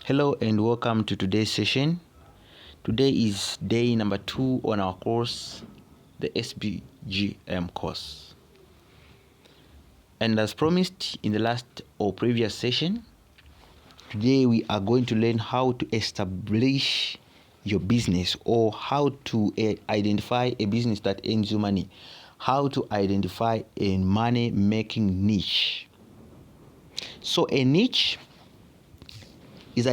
Hello and welcome to today's session. Today is day number 2 on our course, the SPGM course. And as promised in the last or previous session, today we are going to learn how to establish your business, or how to identify a business that earns you money, how to identify a money-making niche. So a niche is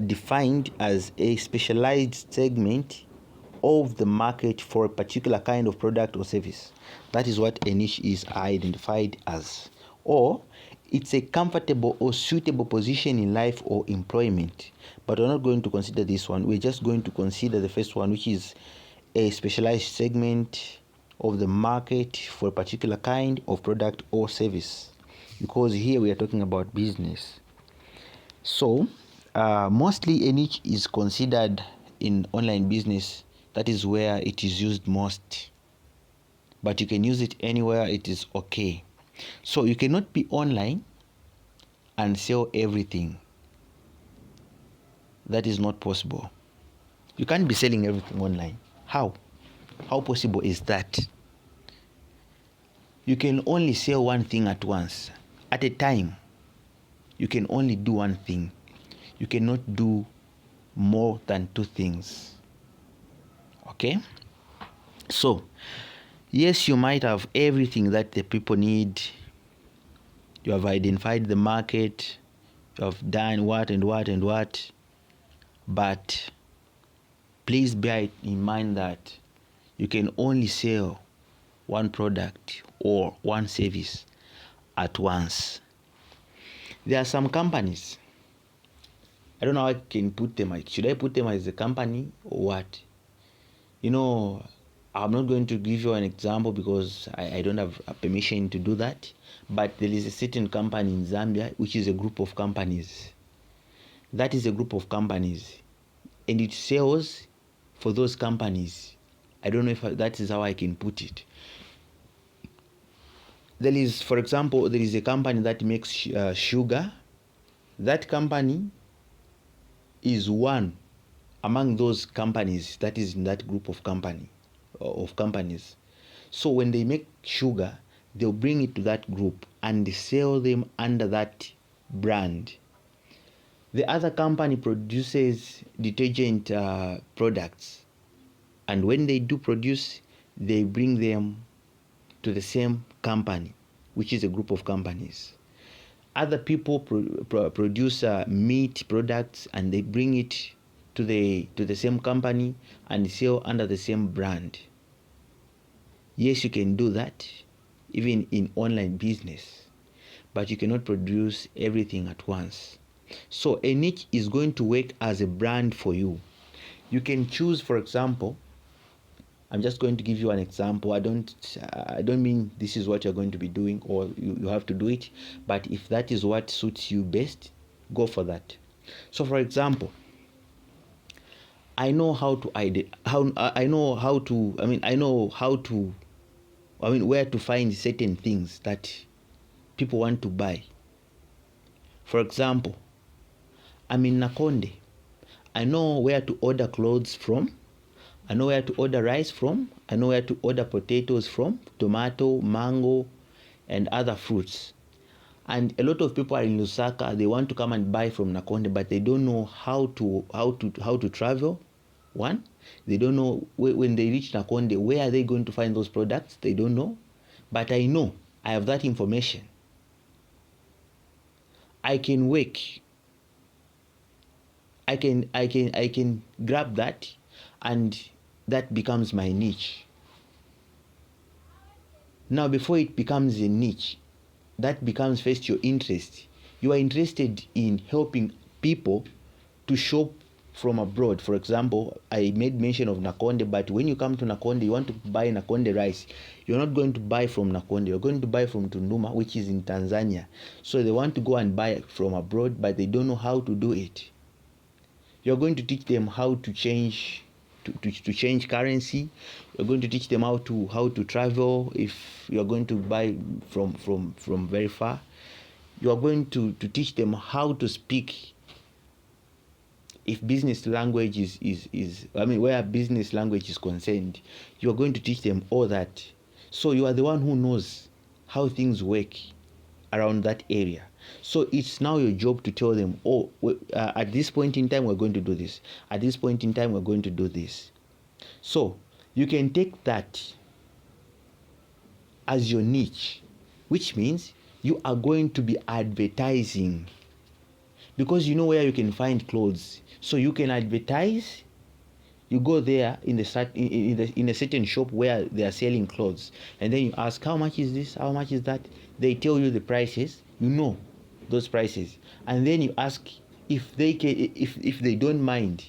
defined as a specialized segment of the market for a particular kind of product or service. That is what a niche is identified as. Or it's a comfortable or suitable position in life or employment. But we're not going to consider this one. We're just going to consider the first one, which is a specialized segment of the market for a particular kind of product or service. Because here we are talking about business. So, mostly a niche is considered in online business. That is where it is used most. But you can use it anywhere, it is okay. So, you cannot be online and sell everything. That is not possible. You can't be selling everything online. How? How possible is that? You can only sell one thing at once, at a time. You can only do one thing. You cannot do more than two things. Okay? So, yes, you might have everything that the people need. You have identified the market. You have done what and what and what. But please bear in mind that you can only sell one product or one service at once. There are some companies, I don't know how I can put them. Should I put them as a company or what? I'm not going to give you an example because I don't have a permission to do that. But there is a certain company in Zambia which is a group of companies. That is a group of companies. And it sells for those companies. I don't know if that is how I can put it. There is, for example, there is a company that makes sugar. That company is one among those companies that is in that group of companies. So when they make sugar, they'll bring it to that group and they sell them under that brand. The other company produces detergent products, and when they do produce, they bring them to the same company, which is a group of companies. Other people produce meat products, and they bring it to the same company and sell under the same brand. Yes, you can do that even in online business, but you cannot produce everything at once. So a niche is going to work as a brand for you. You can choose, for example, I'm just going to give you an example. I don't mean this is what you're going to be doing or you have to do it, but if that is what suits you best, go for that. So for example, I know where to find certain things that people want to buy. For example, I'm in Nakonde. I know where to order clothes from. I know where to order rice from. I know where to order potatoes from, tomato, mango, and other fruits. And a lot of people are in Lusaka. They want to come and buy from Nakonde, but they don't know how to travel. One, they don't know when they reach Nakonde, where are they going to find those products? They don't know. But I know. I have that information. I can work. I can grab that, and that becomes my niche. Now, before it becomes a niche, that becomes first your interest. You are interested in helping people to shop from abroad. For example, I made mention of Nakonde, but when you come to Nakonde, you want to buy Nakonde rice. You're not going to buy from Nakonde. You're going to buy from Tunduma, which is in Tanzania. So they want to go and buy from abroad, but they don't know how to do it. You're going to teach them how to change change currency. You're going to teach them how to travel if you're going to buy from very far. You are going to teach them how to speak if business language is where business language is concerned, you are going to teach them all that. So you are the one who knows how things work around that area. So it's now your job to tell them, at this point in time we're going to do this, at this point in time we're going to do this. So you can take that as your niche, which means you are going to be advertising, because you know where you can find clothes. So you can advertise. You go there in a certain shop where they are selling clothes, and then you ask, how much is this, how much is that? They tell you the prices. You know those prices, and then you ask if they don't mind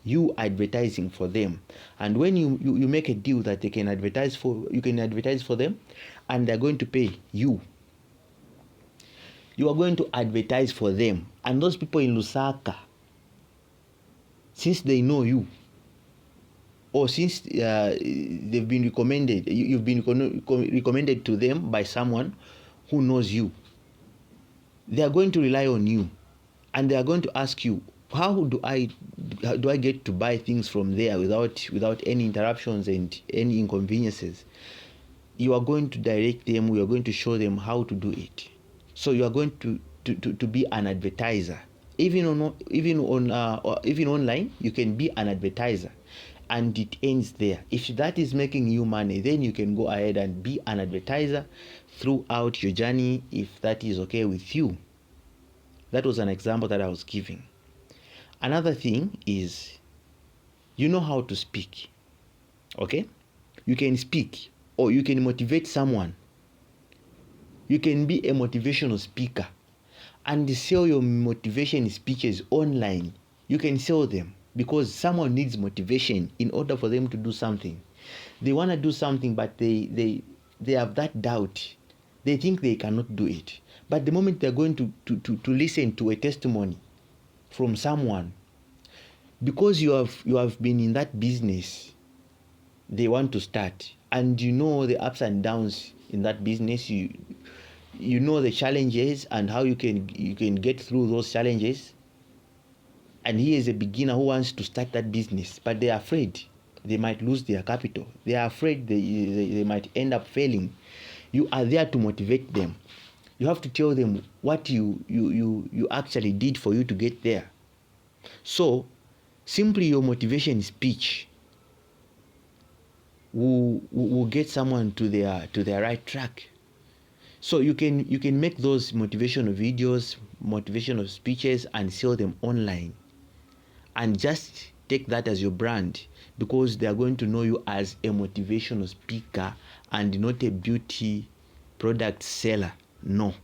you advertising for them. And when you make a deal that you can advertise for them, and they're going to pay you, you are going to advertise for them. And those people in Lusaka, since they know you, or since they've been recommended, you've been recommended to them by someone who knows you, they are going to rely on you, and they are going to ask you, how do I get to buy things from there without any interruptions and any inconveniences? You are going to direct them. You are going to show them how to do it. So you are going to be an advertiser. Even online, you can be an advertiser, and it ends there. If that is making you money, then you can go ahead and be an advertiser throughout your journey, if that is okay with you. That was an example that I was giving. Another thing is, you know how to speak. Okay? You can speak, or you can motivate someone. You can be a motivational speaker and sell your motivation speeches online. You can sell them, because someone needs motivation in order for them to do something. They want to do something, but they have that doubt. They think they cannot do it. But the moment they're going to listen to a testimony from someone, because you have been in that business they want to start, and you know the ups and downs in that business, you know the challenges and how you can get through those challenges. And he is a beginner who wants to start that business, but they are afraid they might lose their capital. They are afraid they might end up failing. You are there to motivate them. You have to tell them what you actually did for you to get there. So simply your motivation speech will get someone to their right track. So you can make those motivational videos, motivational speeches, and sell them online, and just take that as your brand, because they are going to know you as a motivational speaker and not a beauty product seller. No.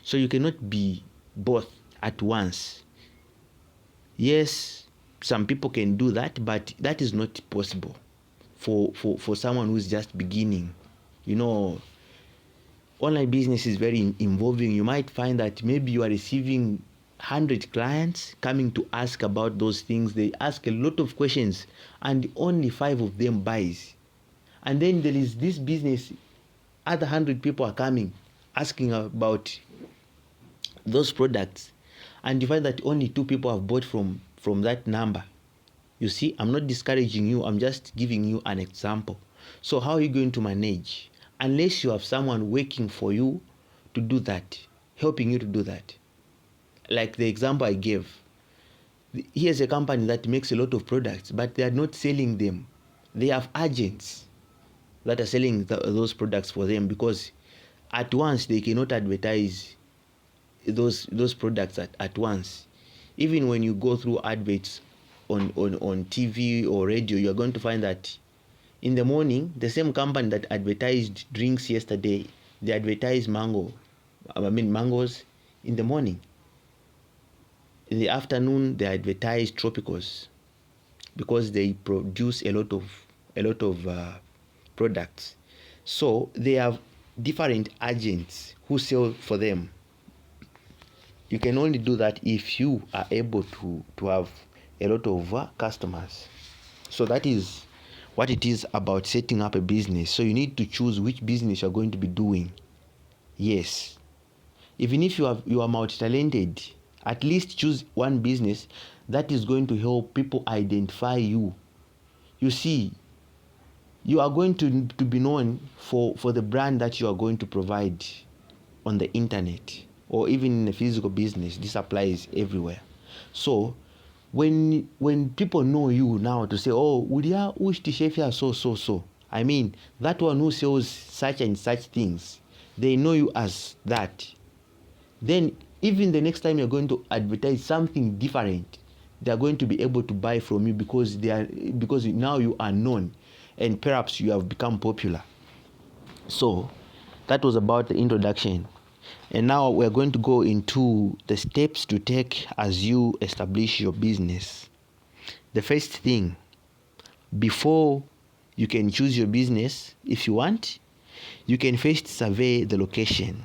So you cannot be both at once. Yes, some people can do that, but that is not possible for someone who's just beginning. You know, online business is very involving. You might find that maybe you are receiving 100 clients coming to ask about those things. They ask a lot of questions, and only 5 of them buys. And then there is this business, other 100 people are coming asking about those products, and you find that only 2 people have bought from that number. You see, I'm not discouraging you, I'm just giving you an example. So how are you going to manage? Unless you have someone working for you to do that, helping you to do that. Like the example I gave, here's a company that makes a lot of products, but they are not selling them. They have agents that are selling those products for them, because at once they cannot advertise those products at once. Even when you go through adverts on TV or radio, you're going to find that in the morning, the same company that advertised drinks yesterday, they advertise mangoes in the morning. In the afternoon, they advertise tropicals, because they produce a lot of products. So they have different agents who sell for them. You can only do that if you are able to have a lot of customers. So that is what it is about setting up a business. So you need to choose which business you're going to be doing. Yes. Even if you are multi-talented At least choose one business that is going to help people identify you. You see, you are going to be known for the brand that you are going to provide on the internet or even in a physical business. This applies everywhere. So when people know you now to say, oh, Udia ushti chef here so. I mean, that one who sells such and such things, they know you as that. Then even the next time you're going to advertise something different, they are going to be able to buy from you because now you are known and perhaps you have become popular. So that was about the introduction. And now we're going to go into the steps to take as you establish your business. The first thing, before you can choose your business, if you want, you can first survey the location.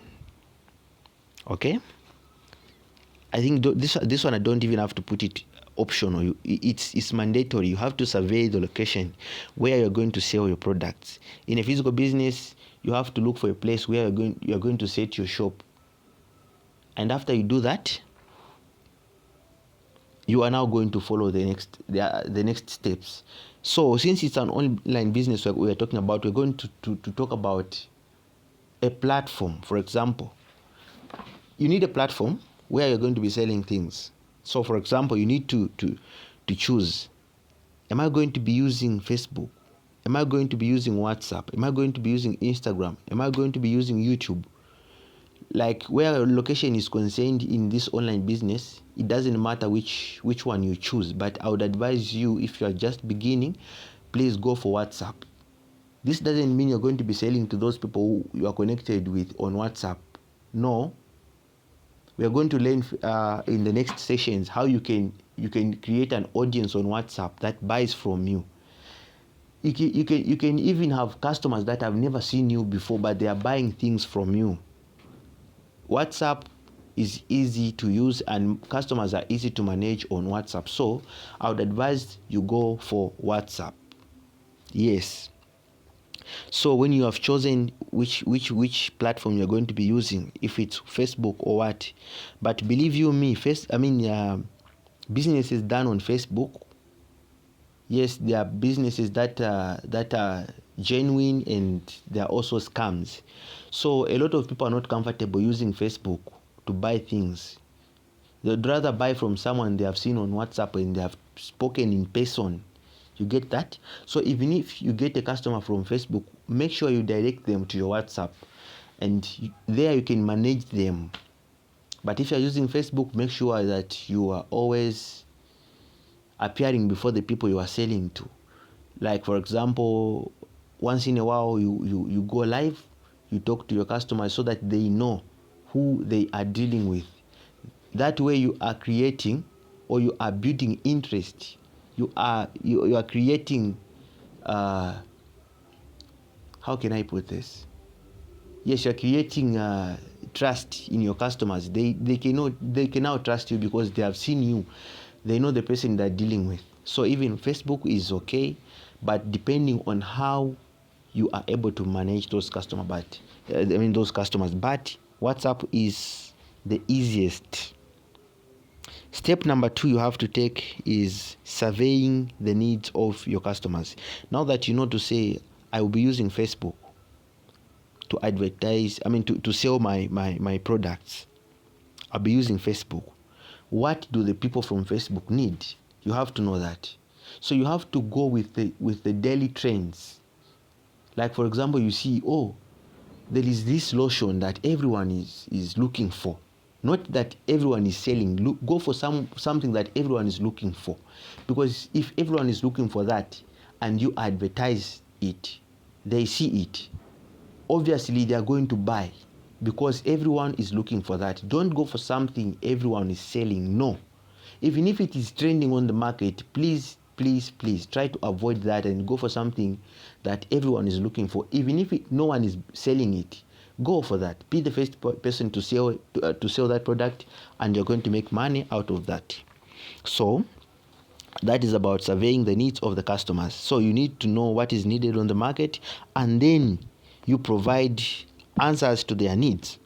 Okay? I think this one I don't even have to put it optional. It's mandatory. You have to survey the location where you're going to sell your products. In a physical business, you have to look for a place where you're going to set your shop. And after you do that, you are now going to follow the next steps. So since it's an online business we are talking about, we're going to talk about a platform. For example, you need a platform where you're going to be selling things. So for example, you need to choose, am I going to be using Facebook? Am I going to be using WhatsApp? Am I going to be using Instagram? Am I going to be using YouTube? Like where location is concerned in this online business, it doesn't matter which one you choose, but I would advise you, if you are just beginning, please go for WhatsApp. This doesn't mean you're going to be selling to those people who you are connected with on WhatsApp. No. We are going to learn in the next sessions how you can create an audience on WhatsApp that buys from you. You can even have customers that have never seen you before, but they are buying things from you. WhatsApp is easy to use and customers are easy to manage on WhatsApp. So I would advise you go for WhatsApp. Yes. So when you have chosen which platform you're going to be using, if it's Facebook or what, but believe you me, business is done on Facebook. Yes, there are businesses that are genuine and there are also scams. So a lot of people are not comfortable using Facebook to buy things. They'd rather buy from someone they have seen on WhatsApp and they have spoken in person. You get that? So even if you get a customer from Facebook, make sure you direct them to your WhatsApp, and there you can manage them. But if you're using Facebook, make sure that you are always appearing before the people you are selling to. Like for example, once in a while you go live, you talk to your customers so that they know who they are dealing with. That way you are creating or you are building interest. You are creating how can I put this? Yes, you are creating trust in your customers. They can now trust you because they have seen you. They know the person they're dealing with. So even Facebook is okay, but depending on how you are able to manage those customers. But WhatsApp is the easiest. Step number 2 you have to take is surveying the needs of your customers. Now that you know to say, I will be using Facebook to advertise, to sell my products, I'll be using Facebook. What do the people from Facebook need? You have to know that. So you have to go with the daily trends. Like for example, you see, there is this lotion that everyone is looking for. Not that everyone is selling. Go for something that everyone is looking for. Because if everyone is looking for that and you advertise it, they see it. Obviously, they are going to buy because everyone is looking for that. Don't go for something everyone is selling. No. Even if it is trending on the market, please try to avoid that and go for something that everyone is looking for. Even if no one is selling it, go for that. Be the first person to sell that product, and you're going to make money out of that. So that is about surveying the needs of the customers. So you need to know what is needed on the market, and you provide answers to their needs.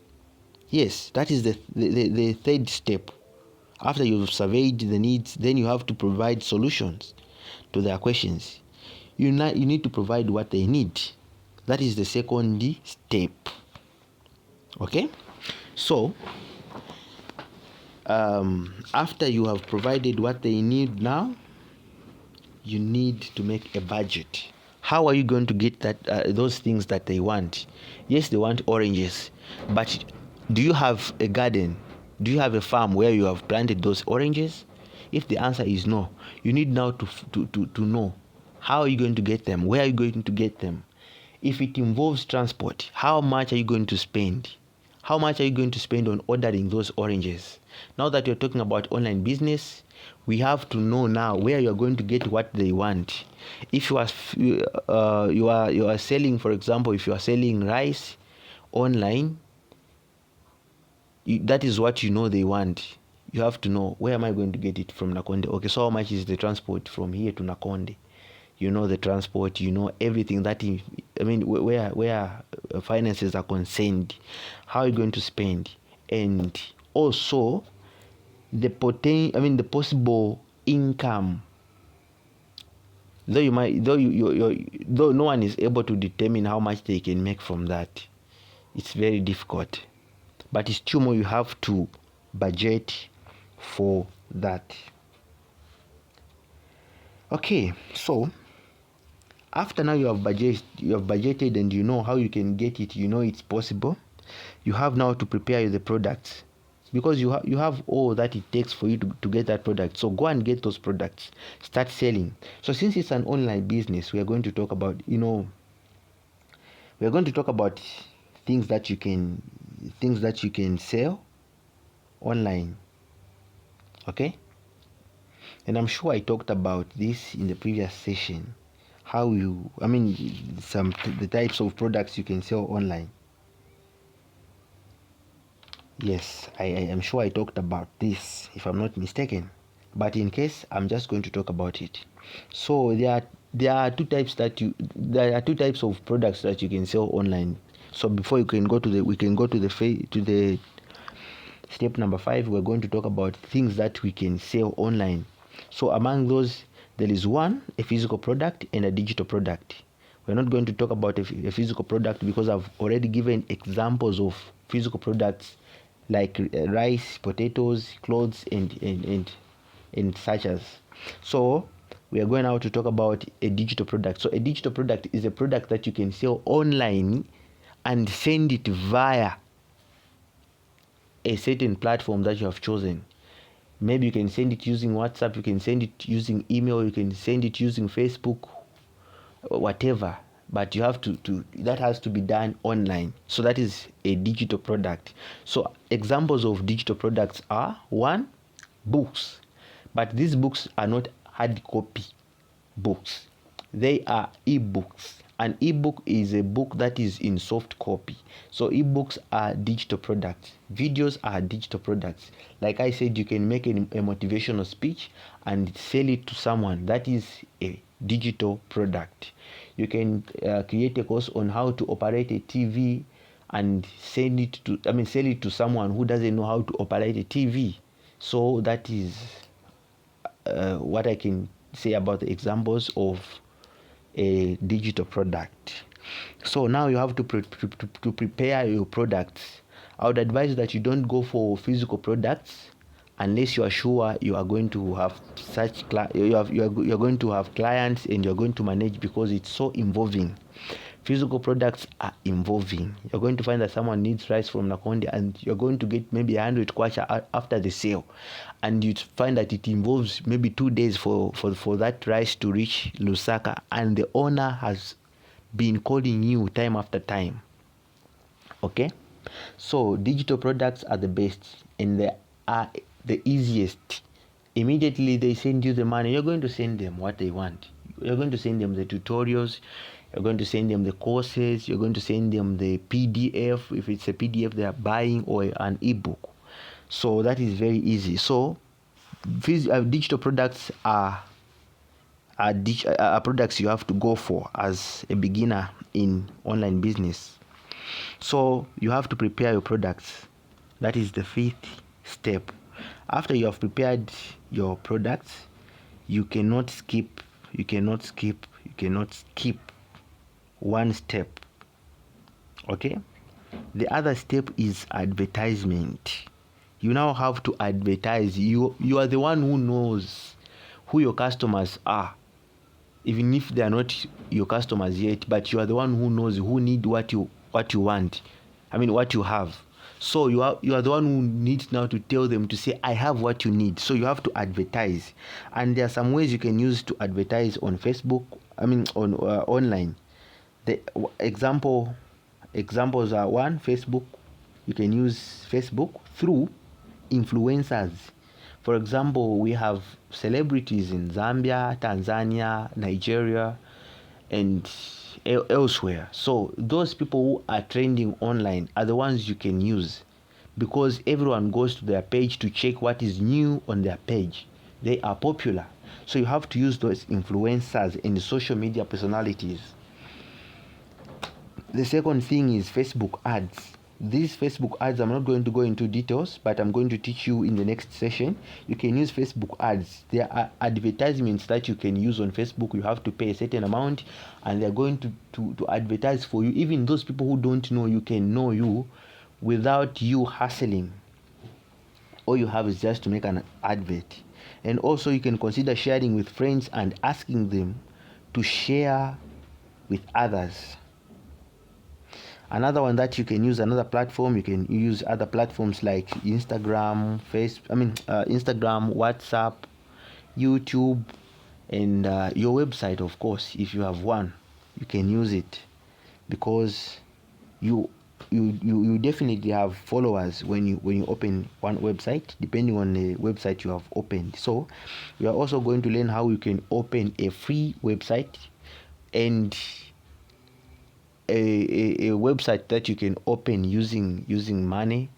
Yes, that is the third step. After you've surveyed the needs, then you have to provide solutions to their questions. You need to provide what they need. That is the second step. Okay? So, after you have provided what they need now, you need to make a budget. How are you going to get those things that they want? Yes, they want oranges, but do you have a garden? Do you have a farm where you have planted those oranges? If the answer is no, you need now to know how are you going to get them? Where are you going to get them? If it involves transport, how much are you going to spend? How much are you going to spend on ordering those oranges? Now that you're talking about online business, we have to know now where you're going to get what they want. If you are selling, for example, if you are selling rice online, that is what you know they want. You have to know, where am I going to get it from Nakonde? Okay, so how much is the transport from here to Nakonde? You know the transport, you know everything that where finances are concerned. How are you going to spend? And also the possible income. Though no one is able to determine how much they can make from that. It's very difficult. But it's too more you have to budget for that. Okay, so after now you have budgeted and you know how you can get it, you know it's possible. You have now to prepare the products, because you have all that it takes for you to get that product. So go and get those products, start selling. So since it's an online business, we are going to talk about things that you can sell online. Okay, and I'm sure I talked about this in the previous session, the types of products you can sell online. Yes, I am sure I talked about this, if I'm not mistaken. But in case, I'm just going to talk about it. So there are two types of products that you can sell online. So before we can go to the step number 5, we're going to talk about things that we can sell online. So among those, there is one, a physical product and a digital product. We're not going to talk about a physical product because I've already given examples of physical products like rice, potatoes, clothes, and such as. So we are going now to talk about a digital product. So a digital product is a product that you can sell online and send it via a certain platform that you have chosen. Maybe you can send it using WhatsApp, you can send it using email, you can send it using Facebook, whatever. But you have that has to be done online. So that is a digital product. So examples of digital products are: 1, books. But these books are not hard copy books. They are ebooks. An ebook is a book that is in soft copy. So ebooks are digital products. Videos are digital products. Like I said, you can make a motivational speech and sell it to someone. That is a digital product. You can create a course on how to operate a TV and sell it to someone who doesn't know how to operate a TV. So that is what I can say about the examples of a digital product. So now you have to prepare your products. I would advise that you don't go for physical products unless you are sure you are going to have you're going to have clients and you're going to manage, because it's so involving. Physical products are involving. You're going to find that someone needs rice from Nakonde and you're going to get maybe 100 kwacha after the sale, and you find that it involves maybe 2 days for that rice to reach Lusaka, and the owner has been calling you time after time. Okay, so digital products are the best and they are the easiest. Immediately they send you the money, you're going to send them what they want. You're going to send them the tutorials, you're going to send them the courses, you're going to send them the PDF, if it's a PDF they are buying, or an ebook. So that is very easy. So digital products are products you have to go for as a beginner in online business. So you have to prepare your products. That is the 5th step. After you have prepared your products, you cannot skip one step. Okay, the other step is advertisement. You now have to advertise. You are the one who knows who your customers are, even if they are not your customers yet, but you are the one who knows who need what you want, what you have. So you are the one who needs now to tell them to say, I have what you need. So you have to advertise, and there are some ways you can use to advertise on Facebook, on online. The examples are: one, Facebook. You can use Facebook through influencers. For example, we have celebrities in Zambia, Tanzania, Nigeria, and elsewhere. So those people who are trending online are the ones you can use, because everyone goes to their page to check what is new on their page. They are popular. So you have to use those influencers and social media personalities. The second thing is Facebook ads. These Facebook ads, I'm not going to go into details, but I'm going to teach you in the next session. You can use Facebook ads. There are advertisements that you can use on Facebook. You have to pay a certain amount, and they're going to advertise for you. Even those people who don't know you can know you without you hustling. All you have is just to make an advert. And also you can consider sharing with friends and asking them to share with others. Another one that you can use, another platform, you can use other platforms like Instagram, Instagram, WhatsApp, YouTube, and your website, of course. If you have one, you can use it, because you definitely have followers when you open one website, depending on the website you have opened. So we are also going to learn how you can open a free website and a website that you can open using money.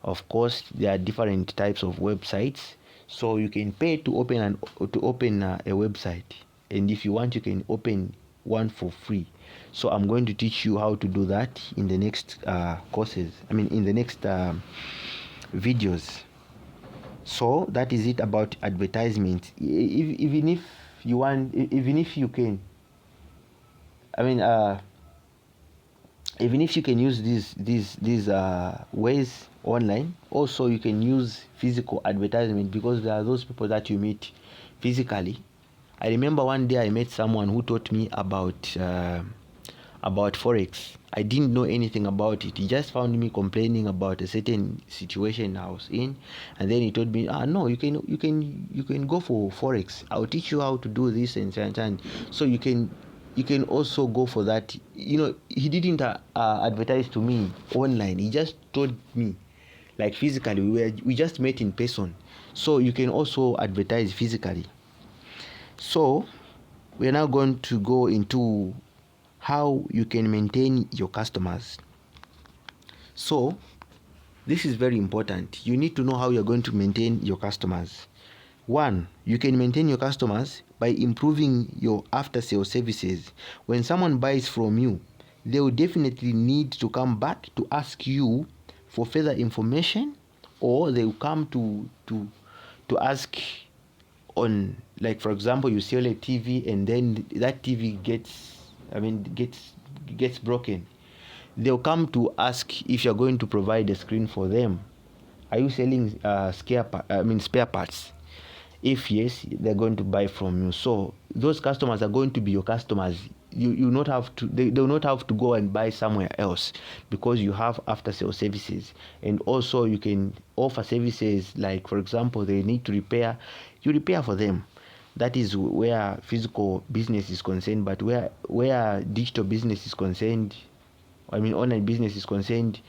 Of course, there are different types of websites, so you can pay to open a website, and if you want, you can open one for free. So I'm going to teach you how to do that in the next in the next videos. So that is it about advertisement. Even if you can, even if you can use these ways online, also you can use physical advertisement, because there are those people that you meet physically. I remember one day I met someone who taught me about forex. I didn't know anything about it. He just found me complaining about a certain situation I was in, and then he told me, no, you can go for forex. I'll teach you how to do this and so you can also go for that. He didn't advertise to me online. He just told me, like, physically. We just met in person. So you can also advertise physically. So we're now going to go into how you can maintain your customers. So this is very important. You need to know how you're going to maintain your customers. One, you can maintain your customers by improving your after-sale services. When someone buys from you, they will definitely need to come back to ask you for further information, or they will come to ask on, like, for example, you sell a TV and then that TV gets broken. They'll come to ask if you're going to provide a screen for them. Are you selling spare parts? If yes, they're going to buy from you. So those customers are going to be your customers. You not have to. They will not have to go and buy somewhere else, because you have after sale services. And also you can offer services like, for example, they need to repair. You repair for them. That is where physical business is concerned. But where digital business is concerned, online business is concerned,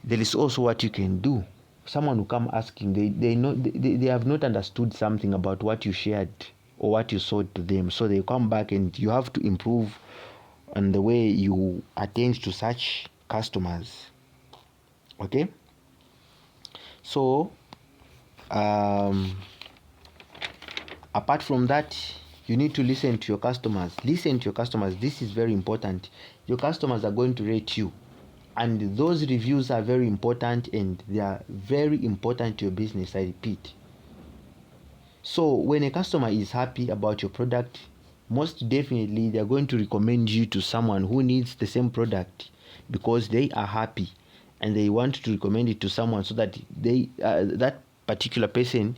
there is also what you can do. Someone will come asking, they have not understood something about what you shared or what you sold to them. So they come back, and you have to improve on the way you attend to such customers. Okay? So apart from that, you need to listen to your customers. This is very important. Your customers are going to rate you. And those reviews are very important, and they are very important to your business, I repeat. So when a customer is happy about your product, most definitely they're going to recommend you to someone who needs the same product, because they are happy and they want to recommend it to someone so that that particular person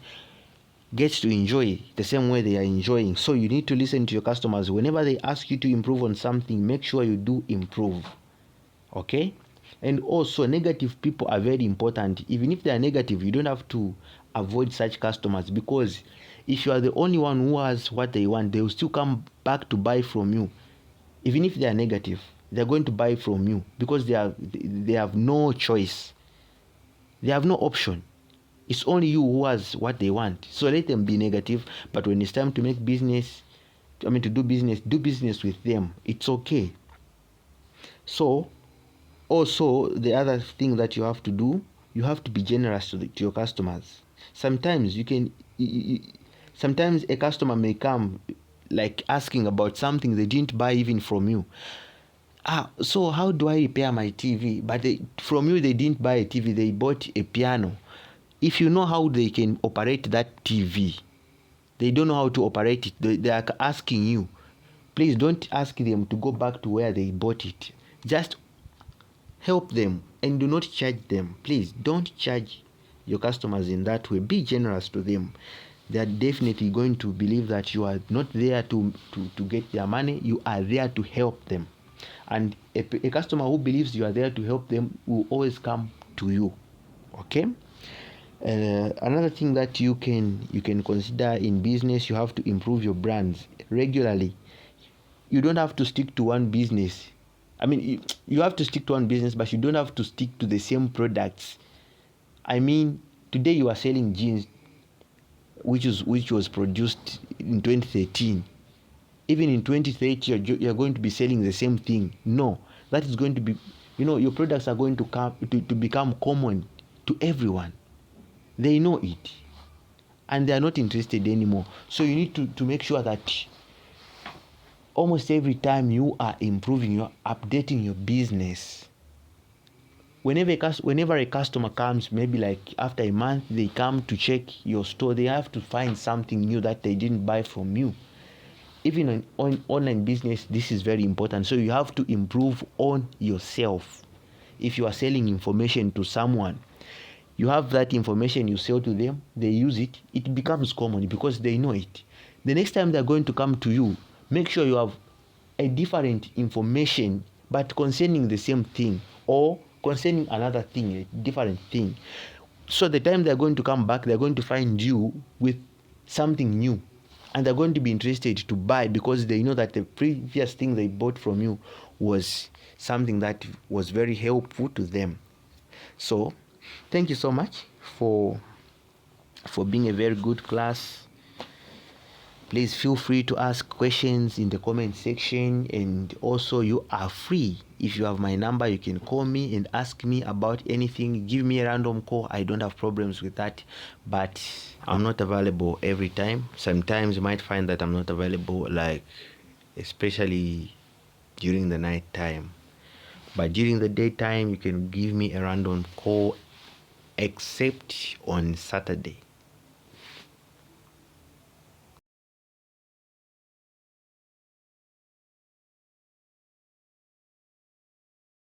gets to enjoy the same way they are enjoying. So you need to listen to your customers. Whenever they ask you to improve on something, make sure you do improve. Okay? And also, negative people are very important. Even if they are negative, you don't have to avoid such customers, because if you are the only one who has what they want, they will still come back to buy from you. Even if they are negative, they're going to buy from you, because they have no choice. They have no option. It's only you who has what they want. So let them be negative, but when it's time to make business, to do business with them. It's okay. So also, the other thing that you have to do, you have to be generous to your customers. Sometimes sometimes a customer may come like asking about something they didn't buy even from you. So how do I repair my TV? But from you they didn't buy a TV, they bought a piano. If you know how they can operate that TV, they don't know how to operate it. They are asking you. Please don't ask them to go back to where they bought it. Just help them and do not charge them. Please don't charge your customers in that way. Be generous to them. They are definitely going to believe that you are not there to get their money. You are there to help them. And a customer who believes you are there to help them will always come to you. Okay? Another thing that you can consider in business, you have to improve your brands regularly. You don't have to stick to one business. You have to stick to one business, but you don't have to stick to the same products. Today you are selling jeans, which was produced in 2013. Even in 2030, you're going to be selling the same thing. No, that is going to be, your products are going to become common to everyone. They know it, and they are not interested anymore. So you need to make sure that almost every time you are improving, you're updating your business. Whenever a customer comes, maybe like after a month, they come to check your store, they have to find something new that they didn't buy from you. Even on online business, this is very important. So you have to improve on yourself. If you are selling information to someone, you have that information, you sell to them, they use it, it becomes common because they know it. The next time they're going to come to you, make sure you have a different information but concerning the same thing, or concerning another thing, a different thing. So the time they're going to come back, they're going to find you with something new, and they're going to be interested to buy because they know that the previous thing they bought from you was something that was very helpful to them. So thank you so much for being a very good class. Please feel free to ask questions in the comment section, and also you are free. If you have my number, you can call me and ask me about anything. Give me a random call. I don't have problems with that, but I'm not available every time. Sometimes you might find that I'm not available, like especially during the night time. But during the daytime, you can give me a random call, except on Saturday.